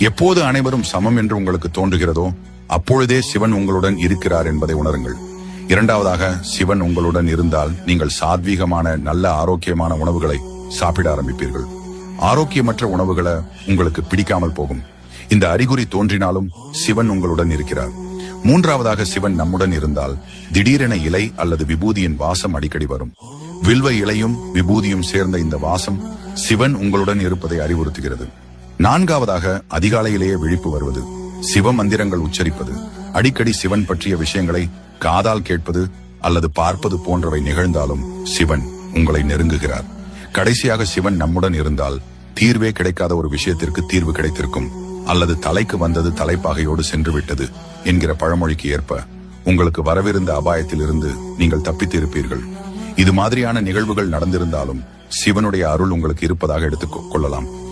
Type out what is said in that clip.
எப்போது அனைவரும் சமம் என்று உங்களுக்கு தோன்றுகிறதோ அப்பொழுதே சிவன் உங்களுடன் இருக்கிறார் என்பதை உணருங்கள். இரண்டாவதாக, சிவன் உங்களுடன் இருந்தால் நீங்கள் சாத்வீகமான நல்ல ஆரோக்கியமான உணவுகளை சாப்பிட ஆரம்பிப்பீர்கள். ஆரோக்கியமற்ற உணவுகளை உங்களுக்கு பிடிக்காமல் போகும். இந்த அறிகுறி தோன்றினாலும் சிவன் உங்களுடன் இருக்கிறார். மூன்றாவதாக, சிவன் நம்முடன் இருந்தால் திடீரென இலை அல்லது விபூதியின் வாசம் அடிக்கடி வரும். வில்வ இலையும் விபூதியும் சேர்ந்த இந்த வாசம் சிவன் உங்களுடன் இருப்பதை அறிவுறுத்துகிறது. நான்காவதாக, அதிகாலையிலேயே விழிப்பு வருவது, சிவ மந்திரங்கள் உச்சரிப்பது, அடிக்கடி சிவன் பற்றிய விஷயங்களை காதால் கேட்பது அல்லது பார்ப்பது போன்றவை நிகழ்ந்தாலும் சிவன் உங்களை நெருங்குகிறார். கடைசியாக, சிவன் நம்முடன் இருந்தால் தீர்வே கிடைக்காத ஒரு விஷயத்திற்கு தீர்வு கிடைத்திருக்கும், அல்லது தலைக்கு வந்தது தலைப்பாகையோடு சென்று விட்டது என்கிற பழமொழிக்கு ஏற்ப உங்களுக்கு வரவிருந்த அபாயத்தில் இருந்து நீங்கள் தப்பித்து இருப்பீர்கள். இது மாதிரியான நிகழ்வுகள் நடந்திருந்தாலும் சிவனுடைய அருள் உங்களுக்கு இருப்பதாக எடுத்துக் கொள்ளலாம்.